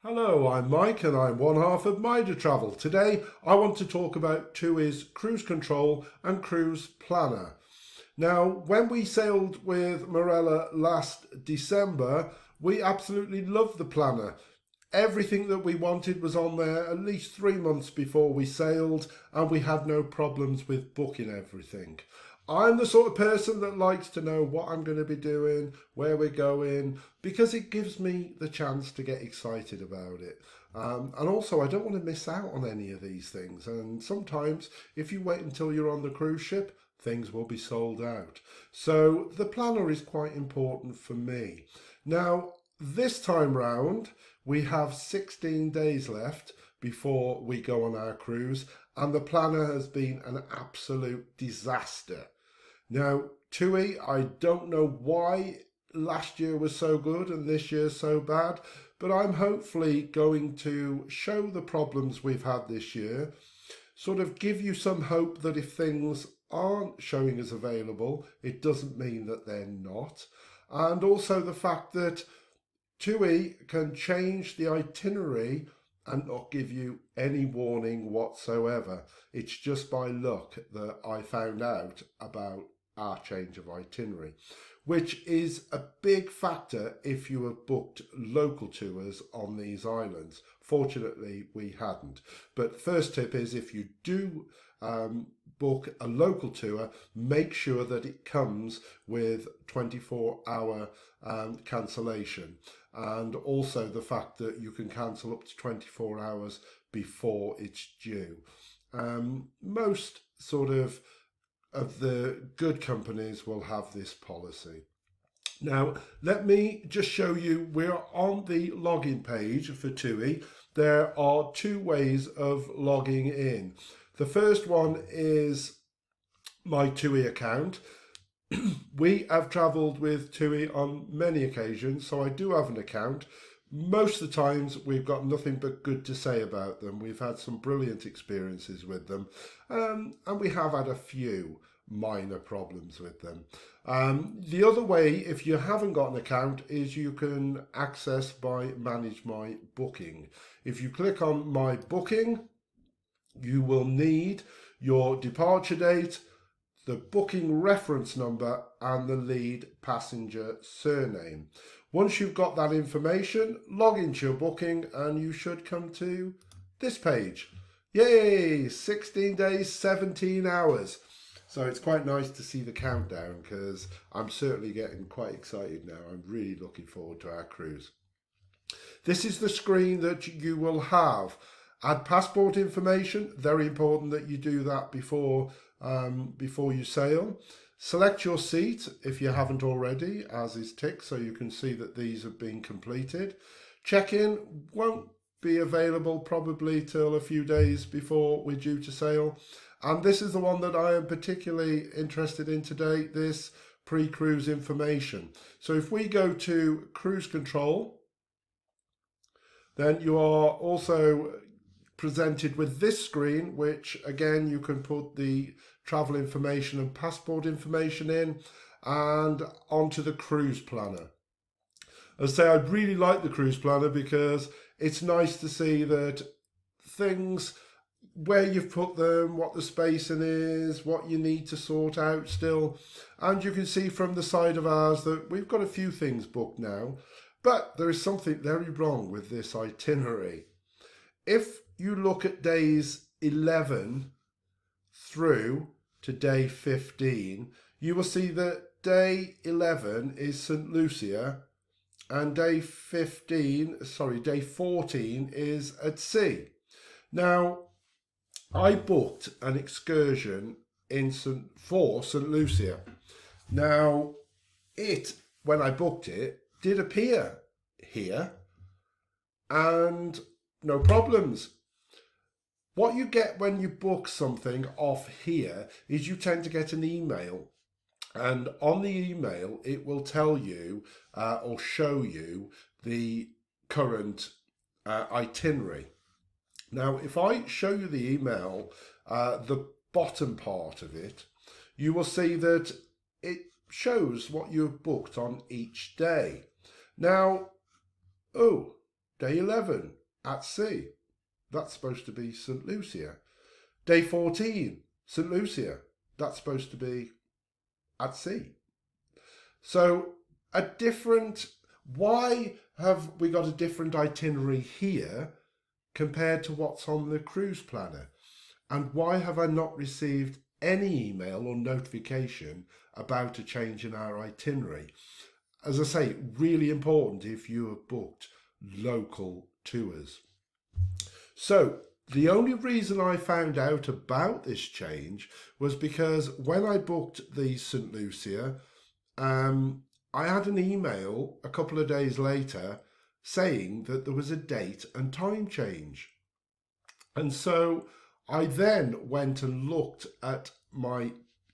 Hello, I'm Mike and I'm one half of Mida Travel. Today I want to talk about TUI's Cruise Control and Cruise Planner. Now, when we sailed with Marella last December, we absolutely loved the planner. Everything that we wanted was on there at least 3 months before we sailed, and we had no problems with booking everything. I'm the sort of person that likes to know what I'm going to be doing, where we're going, because it gives me the chance to get excited about it. And also, I don't want to miss out on any of these things. And sometimes, if you wait until you're on the cruise ship, things will be sold out. So the planner is quite important for me. Now, this time round, we have 16 days left before we go on our cruise, and the planner has been an absolute disaster. Now, TUI, I don't know why last year was so good and this year so bad, but I'm hopefully going to show the problems we've had this year, sort of give you some hope that if things aren't showing as available, it doesn't mean that they're not, and also the fact that TUI can change the itinerary and not give you any warning whatsoever. It's just by luck that I found out about our change of itinerary, which is a big factor if you have booked local tours on these islands. Fortunately, we hadn't. But first tip is, if you do book a local tour, make sure that it comes with 24-hour cancellation, and also the fact that you can cancel up to 24 hours before it's due. Most sort of the good companies will have this policy. Now, let me just show you, we're on the login page for TUI. There are two ways of logging in. The first one is my TUI account. We have travelled with TUI on many occasions, so I do have an account. Most of the times we've got nothing but good to say about them. We've had some brilliant experiences with them, and we have had a few minor problems with them. The other way, if you haven't got an account, is you can access by Manage My Booking. If you click on My Booking, you will need your departure date, the booking reference number, and the lead passenger surname. Once you've got that information, log into your booking and you should come to this page. Yay! 16 days, 17 hours. So it's quite nice to see the countdown, because I'm certainly getting quite excited now. I'm really looking forward to our cruise. This is the screen that you will have. Add passport information, very important that you do that before you sail. Select your seat if you haven't already, as is ticked, so you can see that these have been completed. Check-in won't be available probably till a few days before we're due to sail. And this is the one that I am particularly interested in today, this pre-cruise information. So if we go to Cruise Control, then you are also presented with this screen, which again you can put the travel information and passport information in, and onto the cruise planner. As I say, I really like the cruise planner because it's nice to see that things, where you've put them, what the spacing is, what you need to sort out still. And you can see from the side of ours that we've got a few things booked now, but there is something very wrong with this itinerary. If you look at days 11 through to day 15, you will see that day 11 is St. Lucia, and day 14 is at sea. Now, I booked an excursion for St. Lucia. Now, when I booked it, did appear here, and no problems. What you get when you book something off here is you tend to get an email, and on the email it will tell you or show you the current itinerary. Now, if I show you the email, the bottom part of it, you will see that it shows what you've booked on each day. Now, Day 11, at sea. That's supposed to be St. Lucia. Day 14, St. Lucia. That's supposed to be at sea. So a different, why have we got a different itinerary here compared to what's on the cruise planner? And why have I not received any email or notification about a change in our itinerary? As I say, really important if you have booked local tours. So the only reason I found out about this change was because when I booked the St. Lucia, I had an email a couple of days later saying that there was a date and time change. And so I then went and looked at my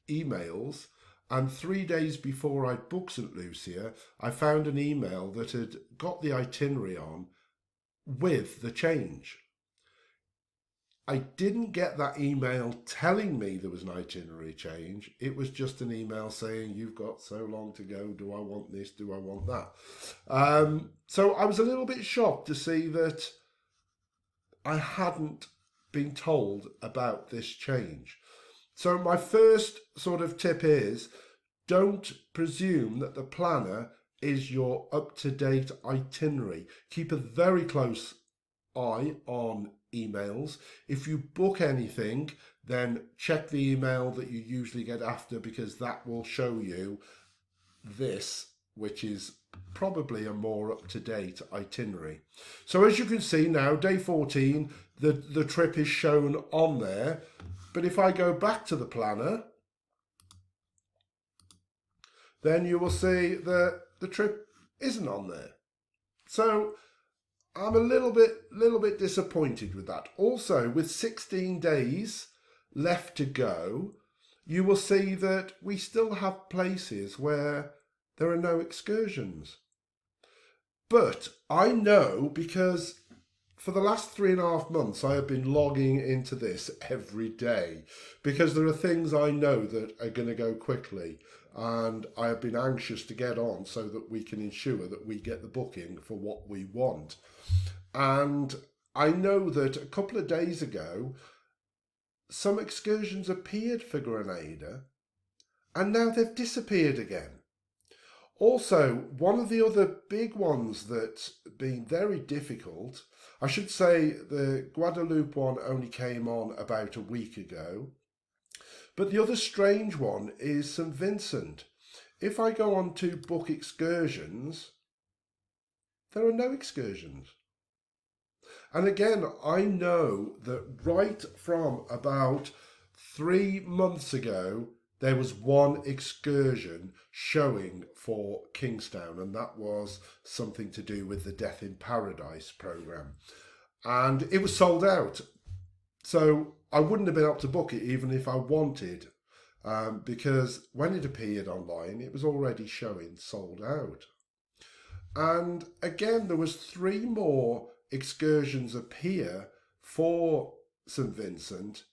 emails, and 3 days before I booked St. Lucia, I found an email that had got the itinerary on with the change. I didn't get that email telling me there was an itinerary change. It was just an email saying, you've got so long to go. Do I want this? Do I want that? So I was a little bit shocked to see that I hadn't been told about this change. So my first sort of tip is, don't presume that the planner is your up-to-date itinerary. Keep a very close eye on emails. If you book anything, then check the email that you usually get after, because that will show you this, which is probably a more up-to-date itinerary. So as you can see now, day 14, the trip is shown on there. But if I go back to the planner, then you will see that the trip isn't on there. So I'm a little bit disappointed with that. Also, with 16 days left to go, you will see that we still have places where there are no excursions. But I know, because for the last 3.5 months, I have been logging into this every day, because there are things I know that are going to go quickly, and I have been anxious to get on so that we can ensure that we get the booking for what we want. And I know that a couple of days ago, some excursions appeared for Grenada, and now they've disappeared again. Also, one of the other big ones that's been very difficult, I should say the Guadeloupe one only came on about a week ago, but the other strange one is St. Vincent. If I go on to book excursions, there are no excursions. And again, I know that right from about 3 months ago, there was one excursion showing for Kingstown, and that was something to do with the Death in Paradise programme. And it was sold out. So I wouldn't have been able to book it even if I wanted, because when it appeared online, it was already showing sold out. And again, there was 3 more excursions appear for St. Vincent,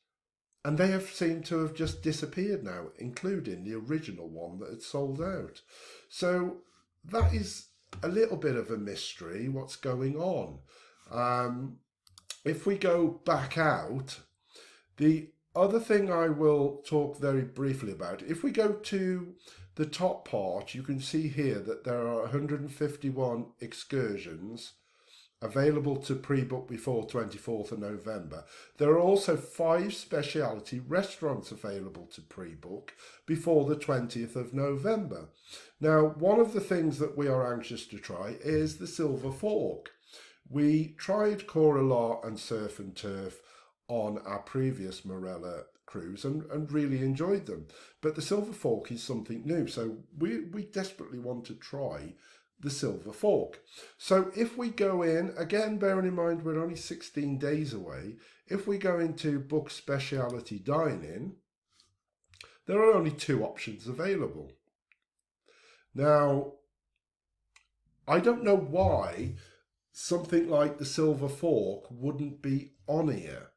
and they have seemed to have just disappeared now, including the original one that had sold out. So that is a little bit of a mystery, what's going on. If we go back out, the other thing I will talk very briefly about, if we go to the top part, you can see here that there are 151 excursions available to pre-book before 24th of November. There are also 5 speciality restaurants available to pre-book before the 20th of November. Now, one of the things that we are anxious to try is the Silver Fork. We tried Corallar and Surf and Turf on our previous Marella cruise and really enjoyed them. But the Silver Fork is something new, so we desperately want to try the Silver Fork. So if we go in, again, bearing in mind we're only 16 days away, if we go into book speciality dining, there are only 2 options available. Now, I don't know why something like the Silver Fork wouldn't be on here.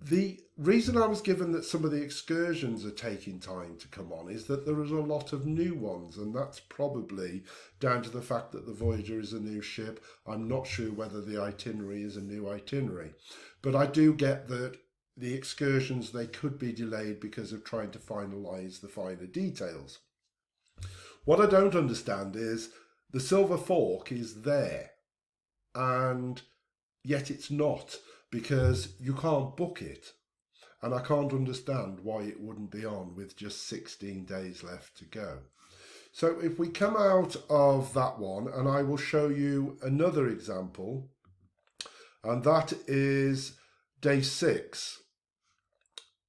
The reason I was given that some of the excursions are taking time to come on is that there is a lot of new ones, and that's probably down to the fact that the Voyager is a new ship. I'm not sure whether the itinerary is a new itinerary, but I do get that the excursions, they could be delayed because of trying to finalise the finer details. What I don't understand is the Silver Fork is there, and yet it's not, because you can't book it. And I can't understand why it wouldn't be on with just 16 days left to go. So if we come out of that one, and I will show you another example, and that is day 6.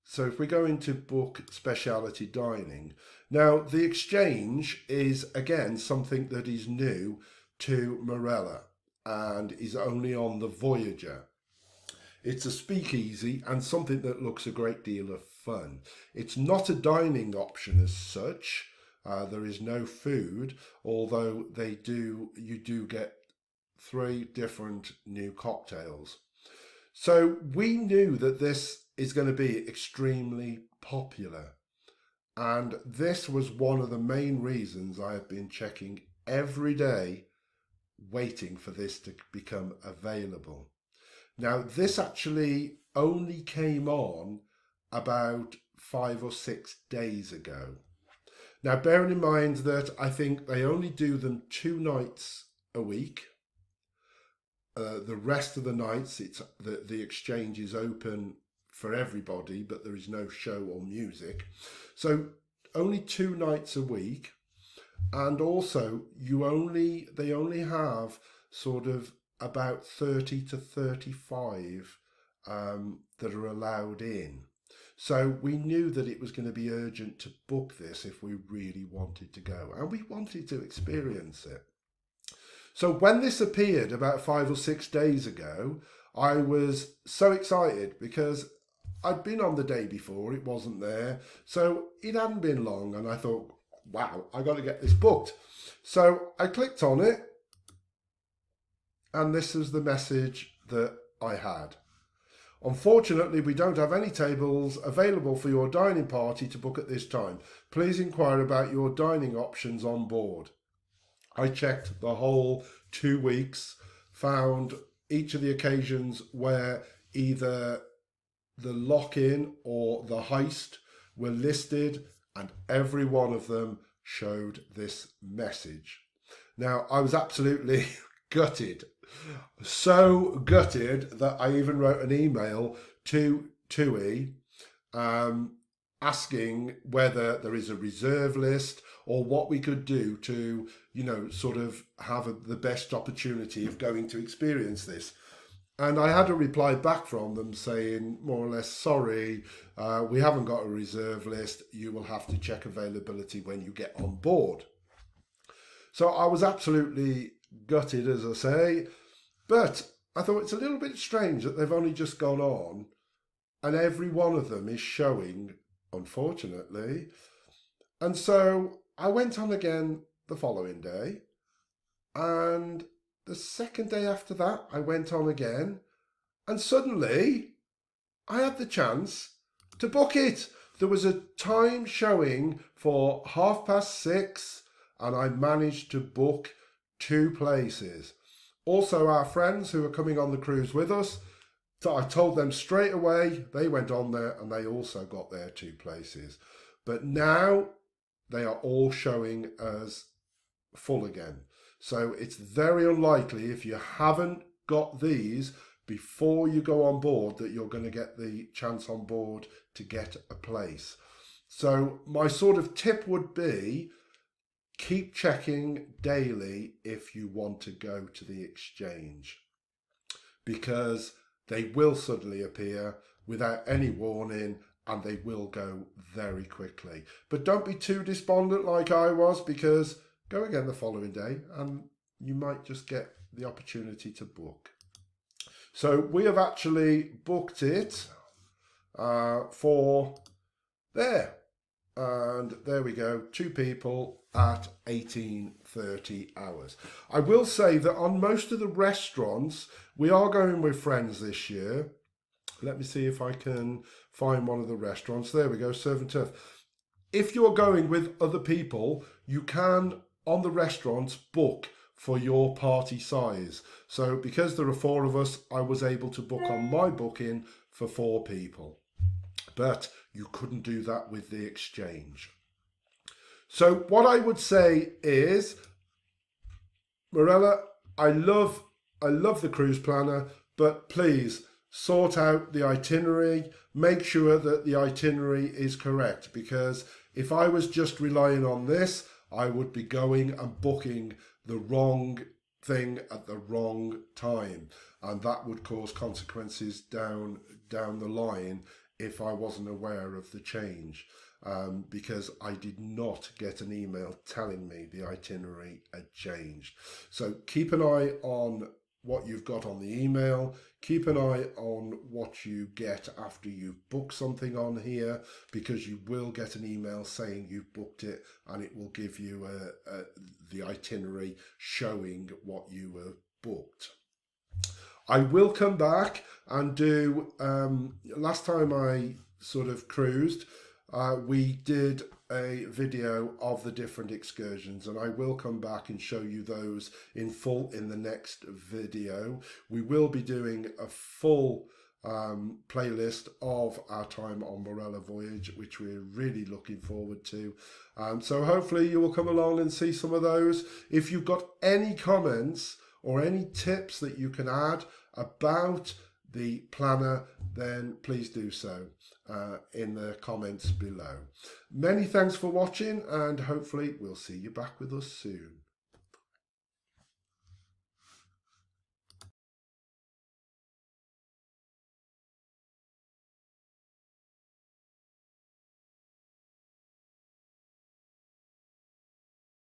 So if we go into book speciality dining, now the exchange is again something that is new to Marella and is only on the Voyager. It's a speakeasy and something that looks a great deal of fun. It's not a dining option as such. There is no food, although you do get 3 different new cocktails. So we knew that this is going to be extremely popular. And this was one of the main reasons I have been checking every day, waiting for this to become available. Now, this actually only came on about 5 or 6 days ago. Now, bearing in mind that I think they only do them 2 nights a week. The rest of the nights, the exchange is open for everybody, but there is no show or music. So only 2 nights a week, and also they only have sort of about 30 to 35 that are allowed in. So we knew that it was going to be urgent to book this if we really wanted to go, and we wanted to experience it. So when this appeared about 5 or 6 days ago, I was so excited because I'd been on the day before, it wasn't there. So it hadn't been long, and I thought, wow, I got to get this booked. So I clicked on it, and this is the message that I had. Unfortunately, we don't have any tables available for your dining party to book at this time. Please inquire about your dining options on board. I checked the whole 2 weeks, found each of the occasions where either the lock-in or the heist were listed, and every one of them showed this message. Now, I was absolutely gutted. So gutted that I even wrote an email to TUI asking whether there is a reserve list or what we could do to, sort of have the best opportunity of going to experience this. And I had a reply back from them saying, more or less, sorry, we haven't got a reserve list. You will have to check availability when you get on board. So I was absolutely gutted, as I say, but I thought it's a little bit strange that they've only just gone on and every one of them is showing, unfortunately. And so I went on again the following day, and the second day after that I went on again, and suddenly I had the chance to book it. There was a time showing for 6:30, and I managed to book 2 places. Also, our friends who are coming on the cruise with us, I told them straight away, they went on there and they also got their 2 places. But now they are all showing as full again. So it's very unlikely, if you haven't got these before you go on board, that you're going to get the chance on board to get a place. So my sort of tip would be, keep checking daily if you want to go to the exchange, because they will suddenly appear without any warning and they will go very quickly. But don't be too despondent like I was, because go again the following day and you might just get the opportunity to book. So we have actually booked it for there. And there we go, 2 people at 18:30 hours. I will say that on most of the restaurants, we are going with friends this year. Let me see if I can find one of the restaurants. There we go, Surf and Turf. If you're going with other people, you can, on the restaurants, book for your party size. So because there are 4 of us, I was able to book on my booking for 4 people. But you couldn't do that with the exchange. So what I would say is, Marella, I love the cruise planner, but please sort out the itinerary. Make sure that the itinerary is correct, because if I was just relying on this, I would be going and booking the wrong thing at the wrong time, and that would cause consequences down the line if I wasn't aware of the change. Because I did not get an email telling me the itinerary had changed. So keep an eye on what you've got on the email. Keep an eye on what you get after you've booked something on here, because you will get an email saying you've booked it, and it will give you the itinerary showing what you have booked. I will come back and do, last time I sort of cruised, we did a video of the different excursions, and I will come back and show you those in full in the next video. We will be doing a full playlist of our time on Marella Voyage, which we're really looking forward to. So hopefully you will come along and see some of those. If you've got any comments or any tips that you can add about the planner, then please do so in the comments below. Many thanks for watching, and hopefully we'll see you back with us soon.